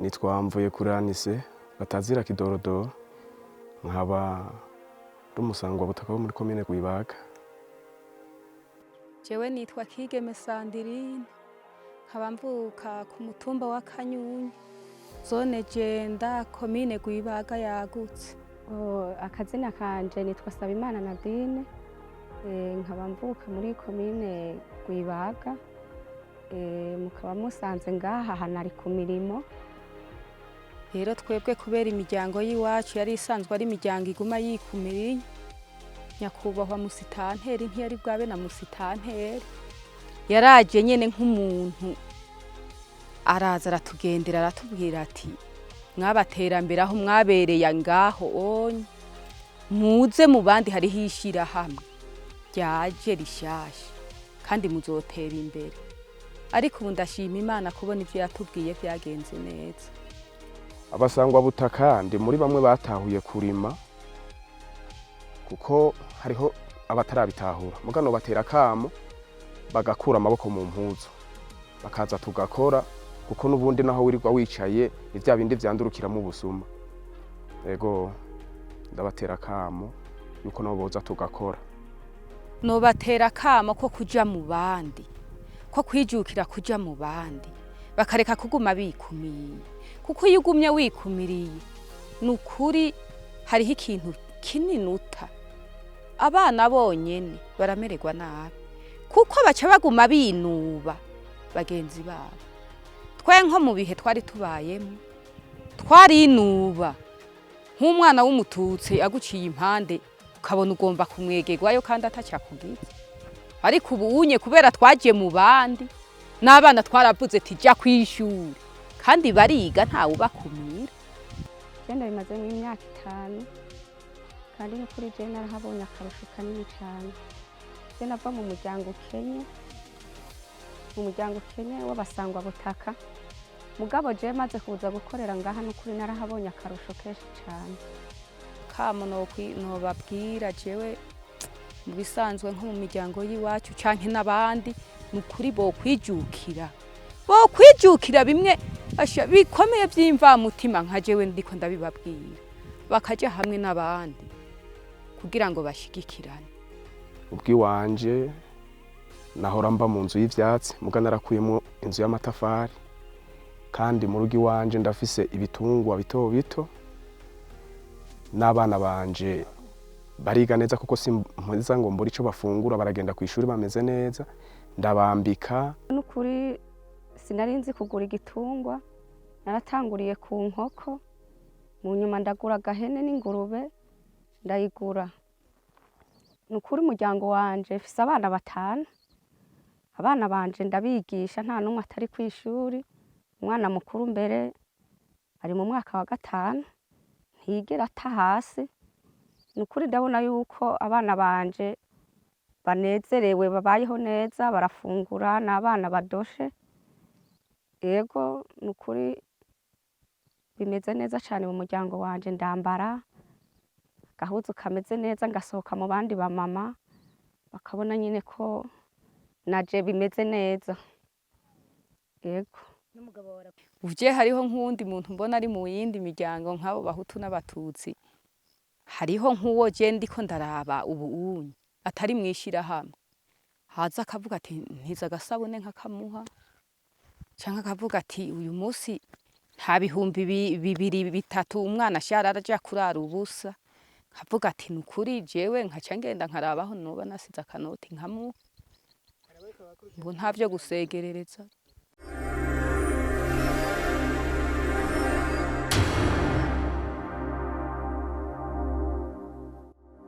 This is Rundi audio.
Nitwa Mvuyekuranise batazira Kidorodoro, nkaba rumusangwa butaka wo muri komine Rwibaga. Jewe nitwa Kigeme Sandirine, nkaba mvuka ku mutumba wa Kanyunyu, zone Jenda, komine Rwibaga yagutse. Akazina kanje nitwa Sabimana Nadine, nkaba mvuka muri komine Rwibaga, mukaba musanze ngaha hanari ku mirimo. Rero twebwe kubera imiryango y'iwacu yari isanzwe ari imiryango iguma yikumiriye, nyakubahwa musitanteri ntiyari bwabe na musitanteri, yaraje nyene nk'umuntu araza aratugendera aratubwira ati mwabaterambere aho mwabereye ngaho onye muze mu bandi hariho ishirahamwe ryaje rishasha kandi muzotera imbere. Ariko ubu ndashima Imana kubona ivyo yatubwiye vyagenze neza. Abasangwa butaka ndi muri bamwe batahuye kurima, kuko hariho abatarabitahura mugano batera kamo bagakura amaboko mu mpuzu bakaza tugakora, kuko nubundi naho wirirwa wicaye ivya bindi vyandurukira mu busuma. Ego ndabatera kamo yuko nabo boza tugakora. No batera kamo ko kuja mu bandi, ko kwijukira kuja mu bandi, bakareka kuguma bikumiye. Kuko iyo ugumye wikumiriye nukuri hariho ikintu kininuta. Abana bonyene baramererwa nabi, kuko baca baguma binuba bagenzi babo. Twe nko mu bihe twari tubayemo twarinuba, nk'umwana w'umututsi aguciye impande ukabona ugomba kumwegerwayo kandi atacakugize. Ariko ubu unye kubera twaje mu bandi n'abana twaravuze tija kwishuri kandi bariga ntawe ubakumira. Genda bimaze mu myaka 5 kandi n'ukuri je narahabonye akarusho kanini cyane. Je nava mu muryango Kenya w'abasangwa butaka, mugabo je maze kuza gukorera ngaha n'ukuri narahabonye akarusho kenshi cyane. Kamo no babwira jewe mu bisanzwe nko mu miryango y'iwacu canke n'abandi n'ukuri bo kwijukira bimwe bikomeye by'imva mutima nka jewe ndiko ndabibabwira, bakaja hamwe n'abandi kugira ngo bashigikirane. Ubwi wanje nahora mba mu nzu y'ivyatsi, muga narakuyemo inzu y'amatafari, kandi mu rugi wanje ndafise ibitungwa bito bito, n'abana banje bariga neza kuko simpuza ngo mbura ico bafungura, baragenda ku ishuri bameze neza, ndabambika. N'ukuri sinarinzi kugura igitungwa, naratanguriye ku nkoko, mu nyuma ndagura agahene n'ingurube ndayigura. Nukuri umuryango wanje mfise abana 5, abana banje ndabigisha nta numwe atari ku ishuri. Umwana mukuru mbere ari mu mwaka wa 5 ntigera ata hasi. Nukuri ndabona yuko abana banje banezerewe, babayeho neza, barafungura, n'abana badoshe. Ego nukuri bimeze neza cyane mu muryango wanje, ndambara gahuzu kameze neza, ngasohoka mu bandi ba mama bakabona nyine ko naje bimeze neza. Ego uvye hariho nk'undi muntu mbona ari mu yindi miryango nk'abo bahutu n'abatutsi, hariho nk'uwo je ndiko ndaraba ubu unye atari mwishira hamwe, haza akavuga ati ntiza gasabune nkakamuha, canke akavuga ati uyu munsi nta bihumbi 2-3 umwana ashara araja kurara ubusa, akavuga ati nukuri jewe nkaca ngenda nkarabaho noba nasize akanoti nkamuha. Ngo ntavyo gusegerereza.